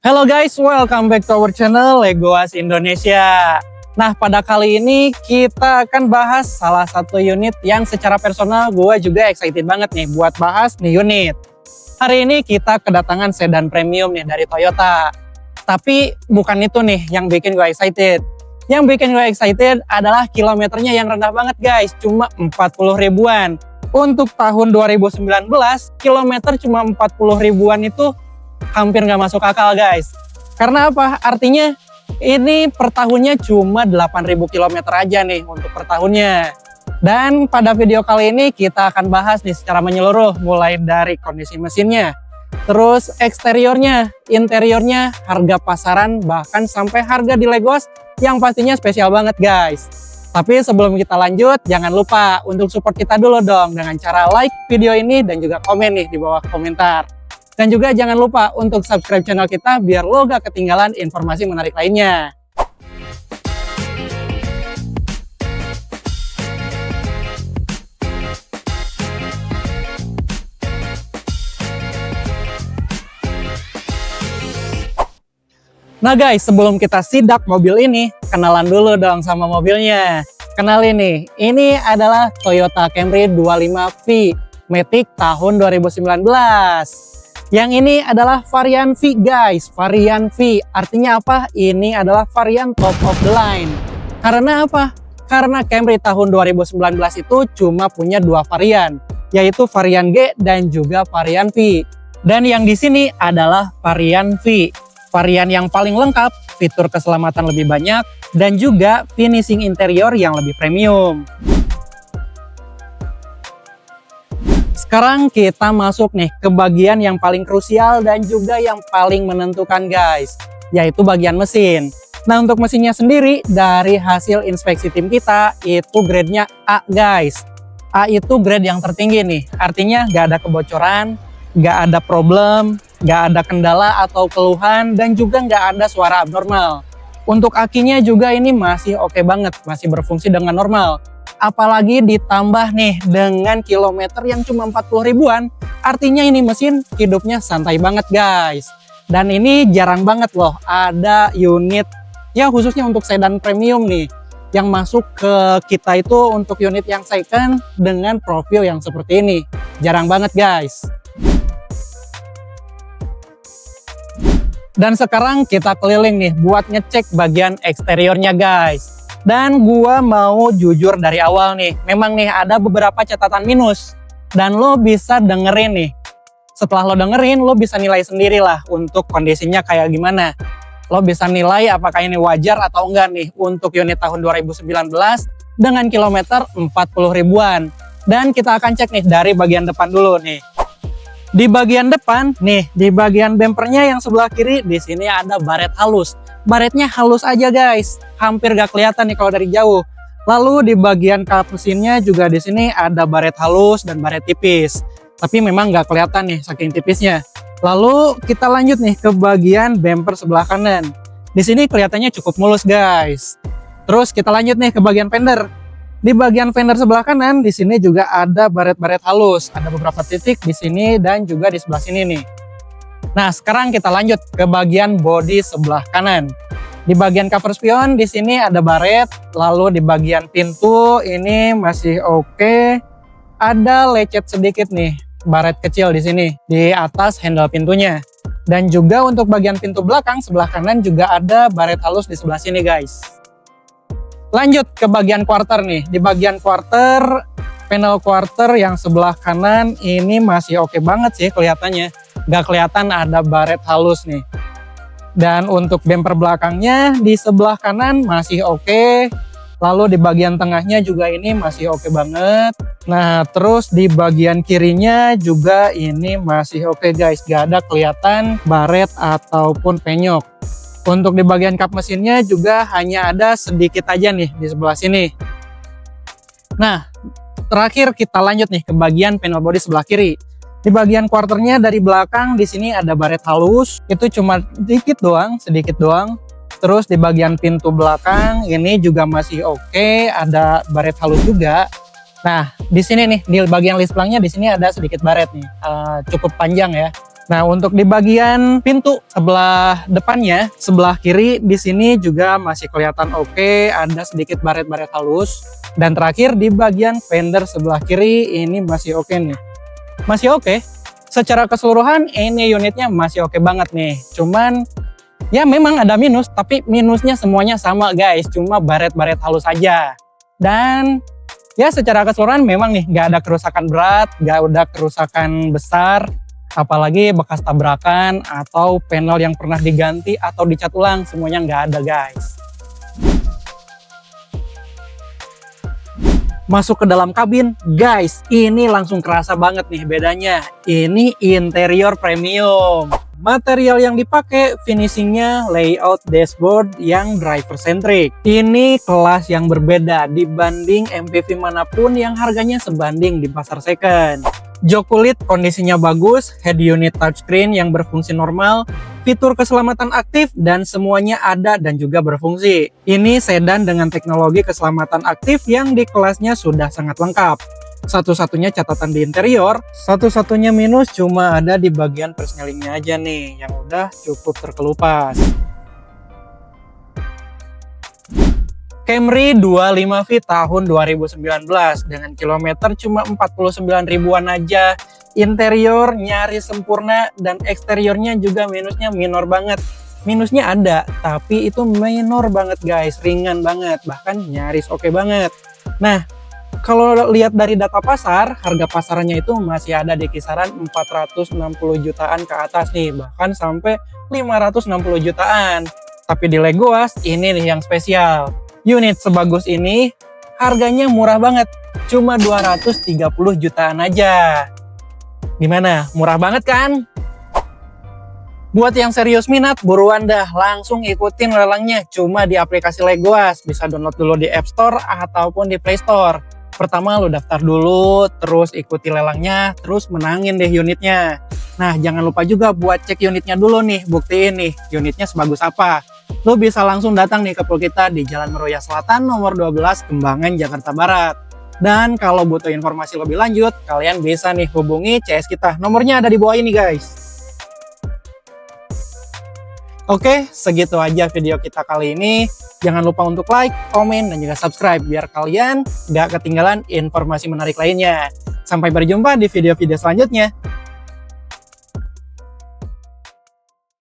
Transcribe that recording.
Halo guys, welcome back to our channel Legoas Indonesia. Nah, pada kali ini kita akan bahas salah satu unit yang secara personal gue juga excited banget nih buat bahas nih unit. Hari ini kita kedatangan sedan premium nih dari Toyota. Tapi bukan itu nih yang bikin gue excited. Yang bikin gue excited adalah kilometernya yang rendah banget guys, cuma 40 ribuan. Untuk tahun 2019, kilometer cuma 40 ribuan itu hampir nggak masuk akal guys. Karena apa? Artinya ini per tahunnya cuma 8.000 km aja nih untuk per tahunnya. Dan pada video kali ini kita akan bahas nih secara menyeluruh, mulai dari kondisi mesinnya, terus eksteriornya, interiornya, harga pasaran, bahkan sampai harga di Legoas yang pastinya spesial banget guys. Tapi sebelum kita lanjut, jangan lupa untuk support kita dulu dong dengan cara like video ini dan juga komen nih di bawah komentar. Dan juga jangan lupa untuk subscribe channel kita biar lo gak ketinggalan informasi menarik lainnya. Nah guys, sebelum kita sidak mobil ini, kenalan dulu dong sama mobilnya. Kenalin nih, ini adalah Toyota Camry 25V Matic tahun 2019. Yang ini adalah varian V guys, varian V. Artinya apa? Ini adalah varian top of the line. Karena apa? Karena Camry tahun 2019 itu cuma punya dua varian, yaitu varian G dan juga varian V. Dan yang di sini adalah varian V. Varian yang paling lengkap, fitur keselamatan lebih banyak, dan juga finishing interior yang lebih premium. Sekarang kita masuk nih ke bagian yang paling krusial dan juga yang paling menentukan guys, yaitu bagian mesin. Nah, untuk mesinnya sendiri dari hasil inspeksi tim kita itu grade-nya A guys. A itu grade yang tertinggi nih, artinya nggak ada kebocoran, nggak ada problem, nggak ada kendala atau keluhan, dan juga nggak ada suara abnormal. Untuk akinya juga ini masih oke banget, masih berfungsi dengan normal. Apalagi ditambah nih dengan kilometer yang cuma 40 ribuan, artinya ini mesin hidupnya santai banget guys. Dan ini jarang banget loh ada unit, ya khususnya untuk sedan premium nih, yang masuk ke kita itu untuk unit yang second dengan profil yang seperti ini. Jarang banget guys. Dan sekarang kita keliling nih buat ngecek bagian eksteriornya guys. Dan gua mau jujur dari awal nih, memang nih ada beberapa catatan minus. Dan lo bisa dengerin nih. Setelah lo dengerin, lo bisa nilai sendiri lah untuk kondisinya kayak gimana. Lo bisa nilai apakah ini wajar atau enggak nih untuk unit tahun 2019 dengan kilometer 40 ribuan. Dan kita akan cek nih dari bagian depan dulu nih. Di bagian depan, nih, di bagian bempernya yang sebelah kiri, di sini ada baret halus. Baretnya halus aja guys, hampir gak kelihatan nih kalau dari jauh. Lalu di bagian kap mesinnya juga di sini ada baret halus dan baret tipis. Tapi memang gak kelihatan nih saking tipisnya. Lalu kita lanjut nih ke bagian bemper sebelah kanan. Di sini kelihatannya cukup mulus guys. Terus kita lanjut nih ke bagian fender. Di bagian fender sebelah kanan, di sini juga ada baret-baret halus. Ada beberapa titik di sini dan juga di sebelah sini nih. Nah, sekarang kita lanjut ke bagian bodi sebelah kanan. Di bagian cover spion, di sini ada baret. Lalu di bagian pintu, ini masih oke. Ada lecet sedikit nih, baret kecil di sini, di atas handle pintunya. Dan juga untuk bagian pintu belakang, sebelah kanan juga ada baret halus di sebelah sini guys. Lanjut ke bagian quarter nih. Di bagian quarter, panel quarter yang sebelah kanan ini masih oke banget sih kelihatannya. Gak kelihatan ada baret halus nih. Dan untuk bumper belakangnya di sebelah kanan masih oke. Lalu di bagian tengahnya juga ini masih oke banget. Nah, terus di bagian kirinya juga ini masih oke guys. Gak ada kelihatan baret ataupun penyok. Untuk di bagian kap mesinnya juga hanya ada sedikit aja nih di sebelah sini. Nah, terakhir kita lanjut nih ke bagian panel bodi sebelah kiri. Di bagian quarternya dari belakang di sini ada baret halus, itu cuma sedikit doang. Terus di bagian pintu belakang ini juga masih oke, ada baret halus juga. Nah, di sini nih di bagian list pelangnya di sini ada sedikit baret nih, cukup panjang ya. Nah, untuk di bagian pintu sebelah depannya, sebelah kiri di sini juga masih kelihatan oke, ada sedikit baret-baret halus. Dan terakhir di bagian fender sebelah kiri ini masih oke nih. Masih oke. Secara keseluruhan ini unitnya masih oke banget nih. Cuman ya memang ada minus, tapi minusnya semuanya sama guys, cuma baret-baret halus aja. Dan ya secara keseluruhan memang nih nggak ada kerusakan berat, nggak ada kerusakan besar. Apalagi bekas tabrakan atau panel yang pernah diganti atau dicat ulang, semuanya nggak ada guys. Masuk ke dalam kabin, guys, ini langsung kerasa banget nih bedanya. Ini interior premium. Material yang dipakai, finishingnya layout dashboard yang driver centric. Ini kelas yang berbeda dibanding MPV manapun yang harganya sebanding di pasar second. Jok kulit kondisinya bagus, head unit touchscreen yang berfungsi normal, fitur keselamatan aktif dan semuanya ada dan juga berfungsi. Ini sedan dengan teknologi keselamatan aktif yang di kelasnya sudah sangat lengkap. Satu-satunya catatan di interior, satu-satunya minus cuma ada di bagian persnelingnya aja nih, yang udah cukup terkelupas. Camry 25V tahun 2019 dengan kilometer cuma 49 ribuan aja. Interior nyaris sempurna dan eksteriornya juga minusnya minor banget. Minusnya ada, tapi itu minor banget guys, ringan banget, bahkan nyaris oke banget. Nah, kalau lihat dari data pasar, harga pasarannya itu masih ada di kisaran 460 jutaan ke atas nih, bahkan sampai 560 jutaan. Tapi di Legoas ini nih yang spesial. Unit sebagus ini harganya murah banget, cuma 230 jutaan aja. Gimana? Murah banget kan? Buat yang serius minat, buruan dah langsung ikutin lelangnya cuma di aplikasi Legoas. Bisa download dulu di App Store ataupun di Play Store. Pertama lu daftar dulu, terus ikuti lelangnya, terus menangin deh unitnya. Nah, jangan lupa juga buat cek unitnya dulu nih, buktiin nih unitnya sebagus apa. Lu bisa langsung datang nih ke pool kita di Jalan Meruya Selatan nomor 12 Kembangan, Jakarta Barat. Dan kalau butuh informasi lebih lanjut, kalian bisa nih hubungi CS kita. Nomornya ada di bawah ini guys. Oke, segitu aja video kita kali ini. Jangan lupa untuk like, komen, dan juga subscribe biar kalian gak ketinggalan informasi menarik lainnya. Sampai berjumpa di video-video selanjutnya.